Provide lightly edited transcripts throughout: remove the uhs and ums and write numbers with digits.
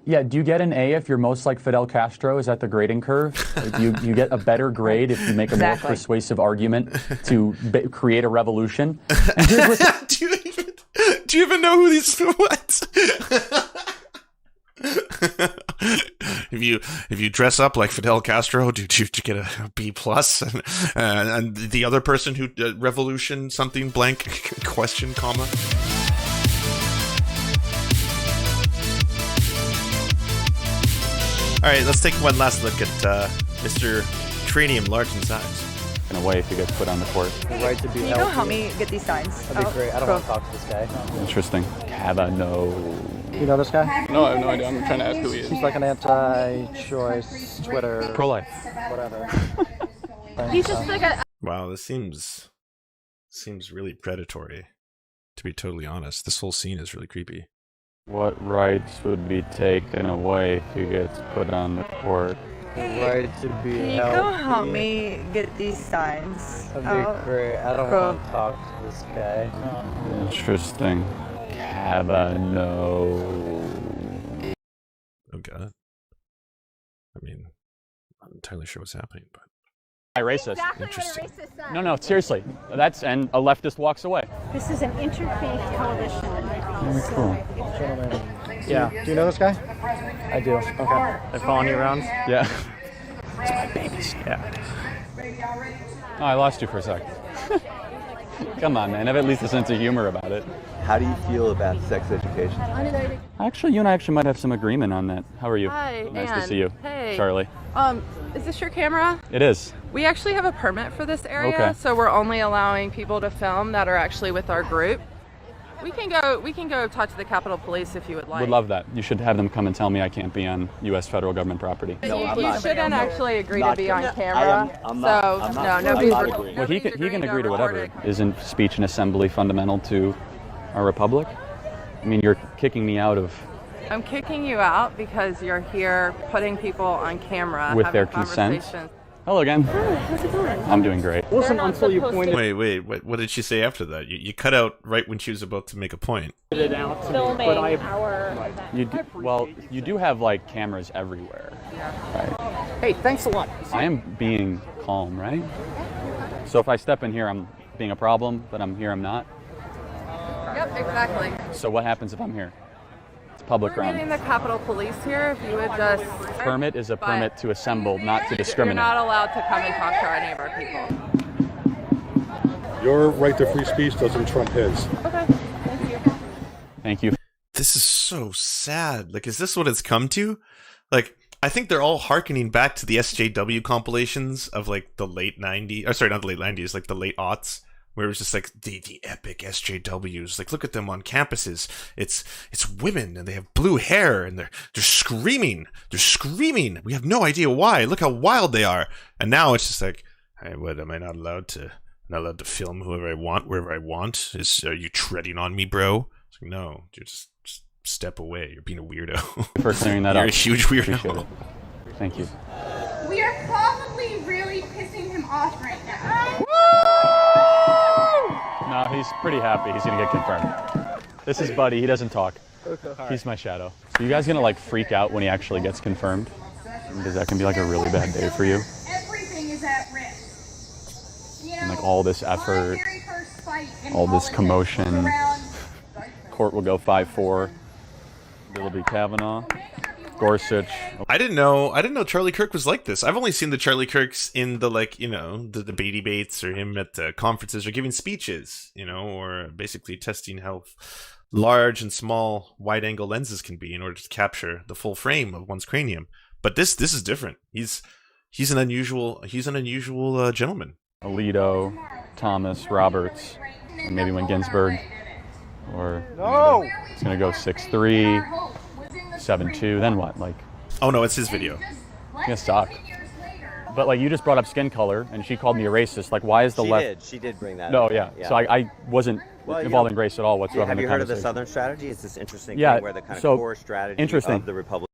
Yeah, do you get an A if you're most like Fidel Castro? Is that the grading curve? Like, you get a better grade if you make a more persuasive argument to create a revolution? And here's what do you even know who these what? If you dress up like Fidel Castro, do you get a B plus? And the other person who revolution something blank question comma. All right, let's take one last look at Mr. Cranium, large in size. In a way, if he gets put on the court. The right to be Can you go help me get these signs? That'd be great. I don't want to talk to this guy. Interesting. Kavanaugh. You know this guy? No, I have no idea. I'm trying to ask who he is. He's like an anti-choice Twitter. Pro-life. Whatever. He's just like a... Wow, this seems really predatory, to be totally honest. This whole scene is really creepy. What rights would be taken away if he gets put on the court? The right to be Can you go help me get these signs? That'd be great. I don't want to talk to this guy. Interesting. Kavanaugh. Oh god. I mean, I'm not entirely sure what's happening, but Racist. Exactly. Interesting. What a racist says. No, seriously. And a leftist walks away. This is an interfaith coalition. Very cool. Gentlemen. Yeah. Do you know this guy? I do. Okay. They're following you around? Yeah. It's my babies. Yeah. Oh, I lost you for a second. Come on, man. Have at least a sense of humor about it. How do you feel about sex education? Actually, you and I might have some agreement on that. How are you? Hi, Nice Ann. to see you. Hey. Charlie. Is this your camera? It is. We actually have a permit for this area, Okay. so we're only allowing people to film that are actually with our group. We can go talk to the Capitol Police if you would like. Would love that. You should have them come and tell me I can't be on U.S. federal government property. You shouldn't actually agree to be on I'm camera. not Nobody's agreeing. Well, he can agree to whatever. recording. Isn't speech and assembly fundamental to our republic? I mean, you're kicking me out of... I'm kicking you out because you're here putting people on camera With having their consent? conversations. Hello again. Hi, how's it going? I'm doing great. Wasn't until you pointed wait, what did she say after that? You cut out right when she was about to make a point. it out to me, Filming but I... our... You do have, like, cameras everywhere. Right. Hey, thanks a lot. I am being calm, right? So if I step in here, I'm being a problem, but I'm here, I'm not. Yep, exactly. So what happens if I'm here? It's public We're getting ground. the Capitol Police here. If you would just... Permit is a But permit to assemble, not to You're discriminate. not allowed to come and talk to any of our people. Your right to free speech doesn't trump his. Okay, thank you. Thank you. This is so sad. Like, is this what it's come to? Like, I think they're all hearkening back to the SJW compilations of like the late 90s, or sorry, not the late 90s, like the late aughts, where it was just like the epic SJWs. Like, look at them on campuses. It's women and they have blue hair and they're screaming. They're screaming. We have no idea why. Look how wild they are. And now it's just like, hey, what am I not allowed to film whoever I want, wherever I want? Are you treading on me, bro? It's like, no, dude, just step away. You're being a weirdo. For clearing that You're up. a huge weirdo. Appreciate it. Thank you. We are probably really pissing him off right now. No, he's pretty happy. He's gonna get confirmed. This is Buddy. He doesn't talk. He's my shadow. So you guys gonna like freak out when he actually gets confirmed? Because that can be like a really bad day for you. Everything is at risk. You know, And like all this effort, my very first fight in all this politics commotion. was around- Court will go 5-4. It'll be Kavanaugh, Gorsuch. I didn't know Charlie Kirk was like this. I've only seen the Charlie Kirks in the, like, you know, the debate debates, or him at conferences or giving speeches, you know, or basically testing how large and small wide-angle lenses can be in order to capture the full frame of one's cranium. But this is different. He's an unusual gentleman. Alito, Thomas, Roberts, or maybe when Ginsburg. Or it's gonna go 6-3, 7-2. Then what? Like, oh no, it's his video. it's gonna suck. But like, you just brought up skin color, and she called me a racist. Like, why is the left? She did bring that No, up. yeah. So I wasn't involved in race at all whatsoever. Have in you heard of the conversation. Southern strategy? It's this interesting Yeah, thing where the kind of so core strategy interesting. of the Republic.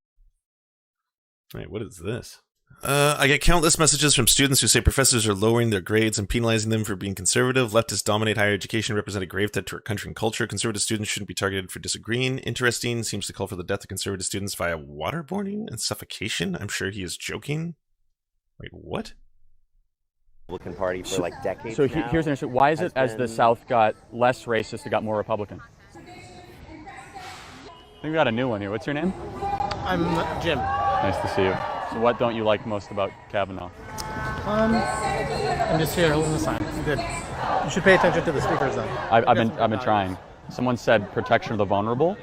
Wait, what is this? I get countless messages from students who say professors are lowering their grades and penalizing them for being conservative. Leftists dominate higher education, represent a grave threat to our country and culture. Conservative students shouldn't be targeted for disagreeing. Interesting. Seems to call for the death of conservative students via waterboarding and suffocation. I'm sure he is joking. Wait, what? Republican Party for like decades So now. here's an issue. Why is it as the South got less racist, it got more Republican? I think we got a new one here. What's your name? I'm Jim. Nice to see you. So what don't you like most about Kavanaugh? I'm just here holding the sign. Good. You should pay attention to the speakers then. I've been trying. Someone said protection of the vulnerable,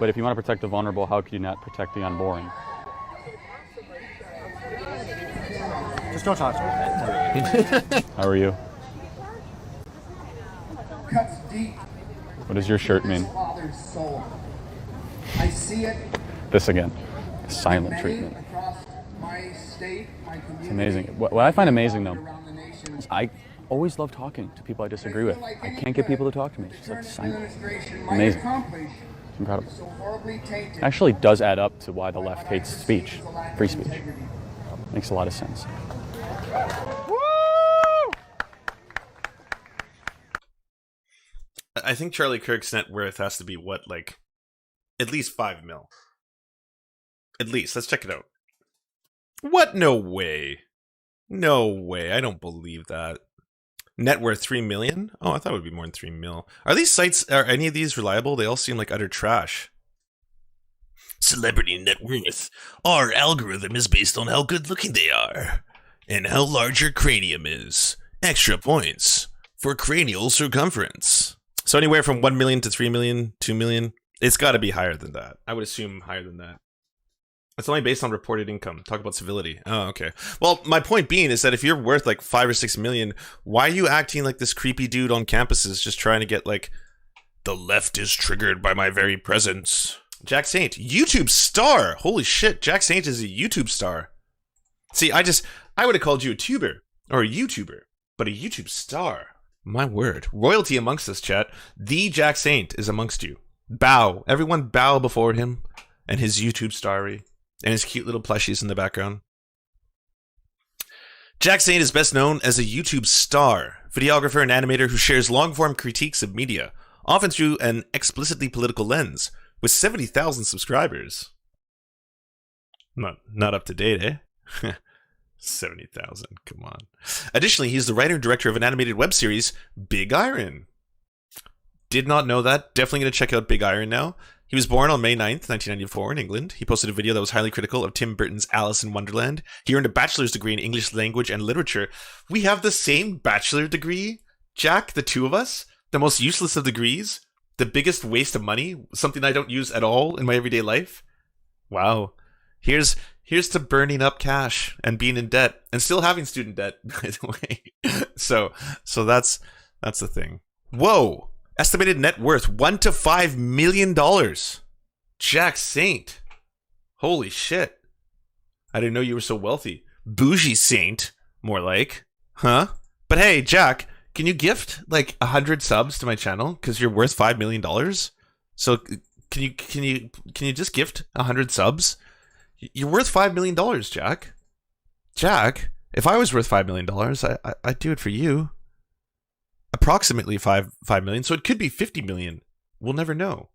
but if you want to protect the vulnerable, how could you not protect the unboring? Just don't talk to me. How are you? Cuts deep. What does your shirt mean? Father's soul. I see it. This again. Silent treatment. Across my state, my community. It's amazing. What I find amazing though is I always love talking to people I disagree with. I can't get people to talk to me. It's just like silent. Amazing. It's incredible. It actually does add up to why the left hates speech, free speech. Makes a lot of sense. I think Charlie Kirk's net worth has to be what, like, at least 5 mil. At least. Let's check it out. What? No way. No way. I don't believe that. Net worth 3 million? Oh, I thought it would be more than 3 mil. Are these sites, are any of these reliable? They all seem like utter trash. Celebrity net worth. Our algorithm is based on how good looking they are and how large your cranium is. Extra points for cranial circumference. So anywhere from 1 million to 3 million, 2 million. It's got to be higher than that. I would assume higher than that. It's only based on reported income. Talk about civility. Oh, okay. Well, my point being is that if you're worth like 5 or 6 million, why are you acting like this creepy dude on campuses just trying to get like, the left is triggered by my very presence? Jack Saint, YouTube star. Holy shit, Jack Saint is a YouTube star. See, I would have called you a tuber or a YouTuber, but a YouTube star. My word. Royalty amongst us, chat. The Jack Saint is amongst you. Bow. Everyone bow before him and his YouTube starry and his cute little plushies in the background. Jack Saint is best known as a YouTube star, videographer and animator who shares long-form critiques of media, often through an explicitly political lens, with 70,000 subscribers. Not up to date, eh? 70,000, come on. Additionally, he's the writer and director of an animated web series, Big Iron. Did not know that. Definitely going to check out Big Iron now. He was born on May 9th, 1994 in England. He posted a video that was highly critical of Tim Burton's Alice in Wonderland. He earned a bachelor's degree in English language and literature. We have the same bachelor degree, Jack, the two of us. The most useless of degrees. The biggest waste of money. Something I don't use at all in my everyday life. Wow. Here's to burning up cash and being in debt and still having student debt, by the way. So that's the thing. Whoa. Estimated net worth $1 to $5 million. Jack Saint. Holy shit. I didn't know you were so wealthy. Bougie Saint, more like. Huh? But hey, Jack, can you gift like 100 subs to my channel? Because you're worth $5 million. So can you just gift 100 subs? You're worth $5 million, Jack. Jack, if I was worth $5 million, I'd do it for you. Approximately 5 million, so it could be 50 million. We'll never know.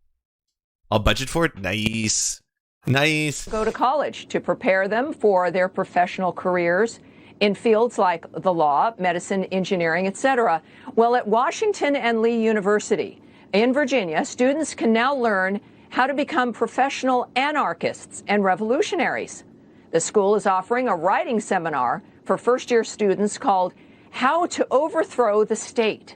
I'll budget for it. Nice. Nice. Go to college to prepare them for their professional careers in fields like the law, medicine, engineering, etc. Well, at Washington and Lee University in Virginia, students can now learn how to become professional anarchists and revolutionaries. The school is offering a writing seminar for first-year students called How to Overthrow the State,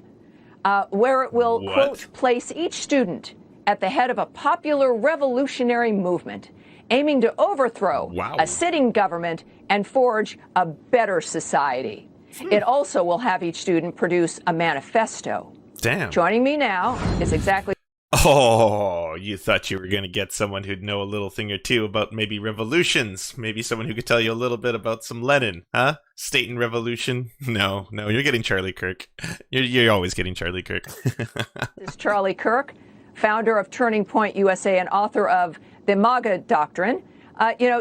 where it will, quote, place each student at the head of a popular revolutionary movement aiming to overthrow a sitting government and forge a better society. It also will have each student produce a manifesto. Damn. Joining me now is exactly... Oh, you thought you were going to get someone who'd know a little thing or two about maybe revolutions. Maybe someone who could tell you a little bit about some Lenin, huh? State and revolution? No, you're getting Charlie Kirk. You're always getting Charlie Kirk. This is Charlie Kirk, founder of Turning Point USA and author of The MAGA Doctrine.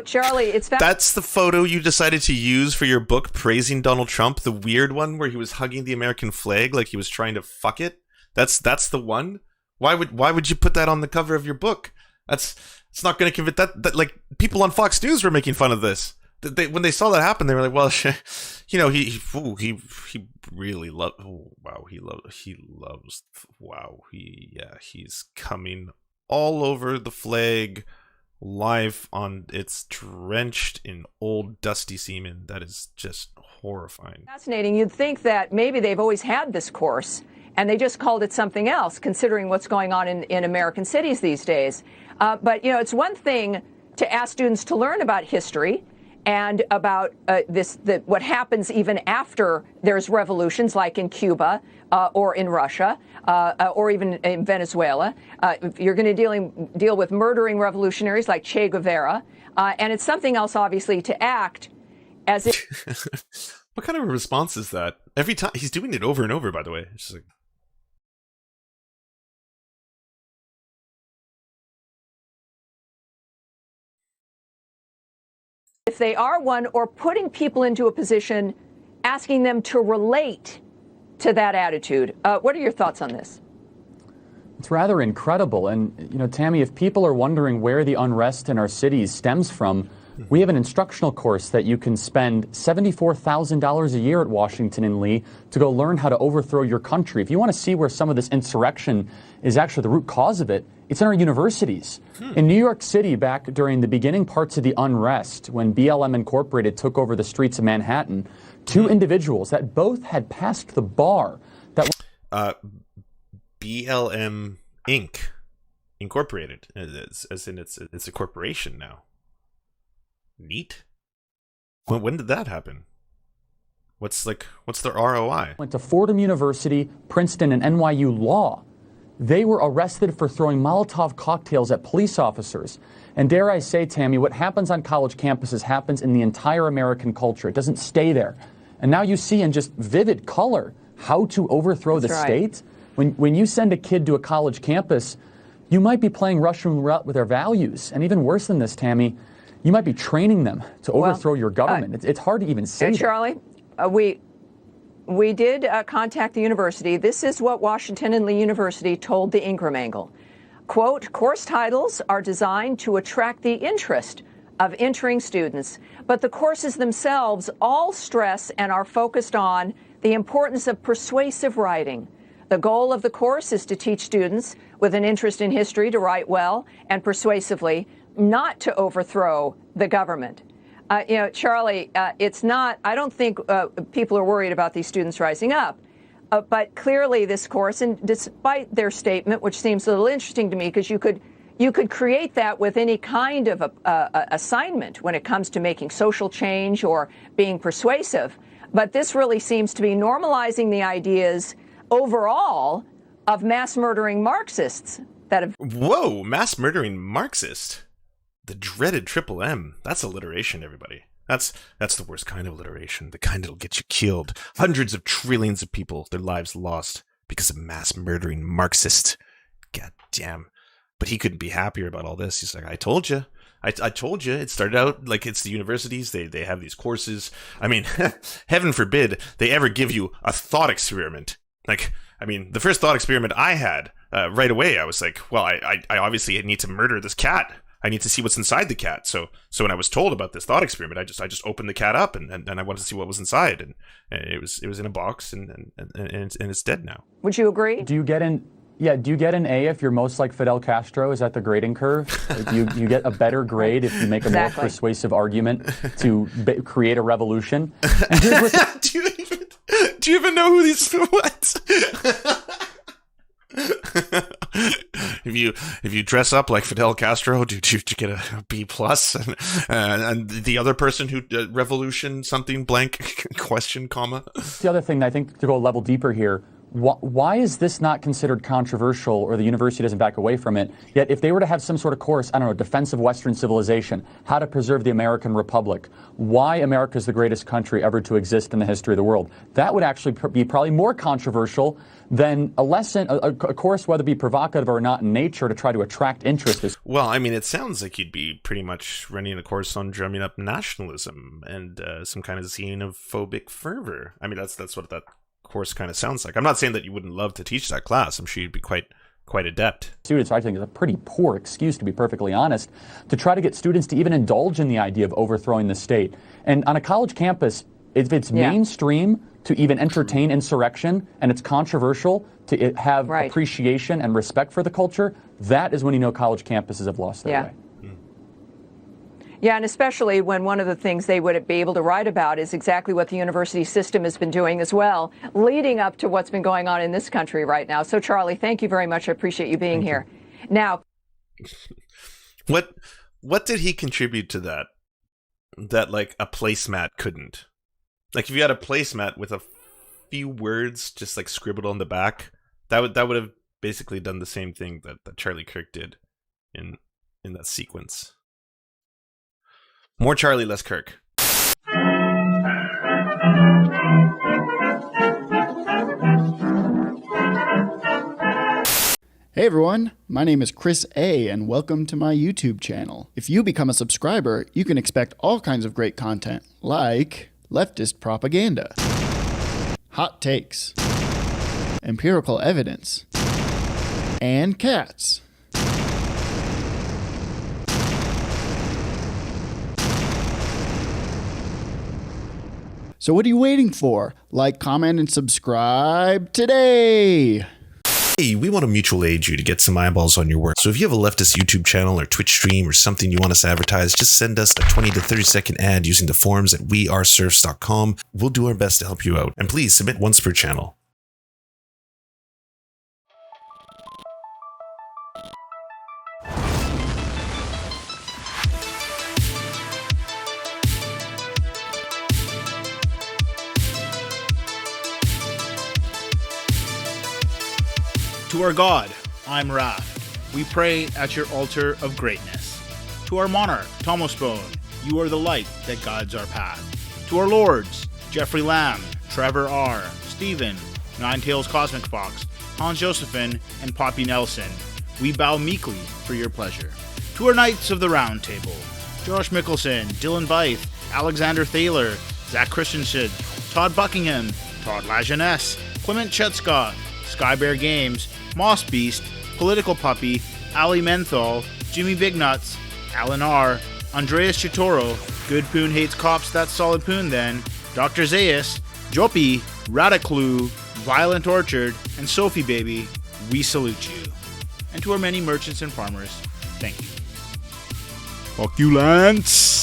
Charlie, it's That's the photo you decided to use for your book praising Donald Trump, the weird one where he was hugging the American flag like he was trying to fuck it. That's the one. Why would you put that on the cover of your book? It's not going to convince that like people on Fox News were making fun of this. When they saw that happen, they were like, well, he really loves. Oh, wow, he's coming all over the flag. Life on it's drenched in old dusty semen. That is just horrifying. Fascinating. You'd think that maybe they've always had this course and they just called it something else, considering what's going on in American cities these days. But it's one thing to ask students to learn about history and about what happens even after there's revolutions, like in Cuba or in Russia or even in Venezuela. You're going to deal with murdering revolutionaries like Che Guevara, and it's something else, obviously, to act as if. What kind of a response is that? Every time he's doing it over and over. By the way, it's just like. If they are one, or putting people into a position, asking them to relate to that attitude. What are your thoughts on this? It's rather incredible. And, Tammy, if people are wondering where the unrest in our cities stems from, we have an instructional course that you can spend $74,000 a year at Washington and Lee to go learn how to overthrow your country. If you want to see where some of this insurrection is actually the root cause of it, it's in our universities. In New York City, back during the beginning parts of the unrest, when BLM Incorporated took over the streets of Manhattan, two individuals that both had passed the bar. BLM Inc. Incorporated, as in it's a corporation now. Neat. When did that happen? What's their ROI? Went to Fordham University, Princeton, and NYU Law. They were arrested for throwing Molotov cocktails at police officers. And dare I say, Tammy, what happens on college campuses happens in the entire American culture. It doesn't stay there. And now you see in just vivid color how to overthrow the state. When you send a kid to a college campus, you might be playing Russian roulette with their values. And even worse than this, Tammy, you might be training them to overthrow your government. It's hard to even say. Charlie, we did contact the university. This is what Washington and Lee University told the Ingram Angle. Quote, course titles are designed to attract the interest of entering students, but the courses themselves all stress and are focused on the importance of persuasive writing. The goal of the course is to teach students with an interest in history to write well and persuasively, not to overthrow the government. Charlie, it's not, I don't think people are worried about these students rising up. But clearly this course, and despite their statement, which seems a little interesting to me, because you could create that with any kind of assignment when it comes to making social change or being persuasive. But this really seems to be normalizing the ideas overall of mass murdering Marxists that have. Whoa, mass murdering Marxist. The dreaded triple M. That's alliteration, everybody. That's the worst kind of alliteration. The kind that'll get you killed. Hundreds of trillions of people, their lives lost because of mass murdering Marxist. God damn. But he couldn't be happier about all this. He's like, I told you. I told you. It started out like it's the universities. They have these courses. I mean, heaven forbid they ever give you a thought experiment. Like, I mean, the first thought experiment I had right away, I was like, well, I obviously need to murder this cat. I need to see what's inside the cat. So when I was told about this thought experiment, I just opened the cat up and I wanted to see what was inside, and it was in a box and it's dead now. Would you agree? Do you get an A if you're most like Fidel Castro? Is that the grading curve? Do you get a better grade if you make a more persuasive argument to create a revolution? And here's what do you even know who these what? If you dress up like Fidel Castro, do you get a B plus? And the other person who revolution something blank question comma. The other thing I think to go a level deeper here, why is this not considered controversial, or the university doesn't back away from it? Yet if they were to have some sort of course, I don't know, defense of Western civilization, how to preserve the American Republic, why America is the greatest country ever to exist in the history of the world, that would actually be probably more controversial than a lesson, a course, whether it be provocative or not in nature, to try to attract interest. Well, I mean, it sounds like you'd be pretty much running a course on drumming up nationalism and some kind of xenophobic fervor. I mean, that's what that course kind of sounds like. I'm not saying that you wouldn't love to teach that class. I'm sure you'd be quite adept. Students, I think, is a pretty poor excuse, to be perfectly honest, to try to get students to even indulge in the idea of overthrowing the state. And on a college campus, if it's mainstream to even entertain insurrection, and it's controversial to have appreciation and respect for the culture, that is when you know college campuses have lost their way. Yeah, and especially when one of the things they would be able to write about is exactly what the university system has been doing as well, leading up to what's been going on in this country right now. So, Charlie, thank you very much. I appreciate you being here. Now, what did he contribute to that like a placemat couldn't? Like, if you had a placemat with a few words just like scribbled on the back, that would have basically done the same thing that Charlie Kirk did in that sequence. More Charlie, less Kirk. Hey everyone, my name is Chris A, and welcome to my YouTube channel. If you become a subscriber, you can expect all kinds of great content, like leftist propaganda, hot takes, empirical evidence, and cats. So what are you waiting for? Like, comment, and subscribe today! Hey, we want to mutual aid you to get some eyeballs on your work. So if you have a leftist YouTube channel or Twitch stream or something you want us to advertise, just send us a 20 to 30 second ad using the forums at weareserfs.com. We'll do our best to help you out. And please submit once per channel. To our God, I'm Wrath. We pray at your altar of greatness. To our monarch, Thomas Bone, you are the light that guides our path. To our lords, Jeffrey Lamb, Trevor R., Stephen, Ninetails Cosmic Fox, Hans Josephine, and Poppy Nelson, we bow meekly for your pleasure. To our knights of the Round Table, Josh Mickelson, Dylan Byth, Alexander Thaler, Zach Christensen, Todd Buckingham, Todd Lajeunesse, Clement Chetska, Skybear Games, Moss Beast, Political Puppy, Ali Menthol, Jimmy Bignuts, Alan R., Andreas Chitoro, Good Poon Hates Cops, That's Solid Poon Then, Dr. Zayas, Joppy, Radiclu, Violent Orchard, and Sophie Baby, we salute you. And to our many merchants and farmers, thank you. Fuck you, Lance!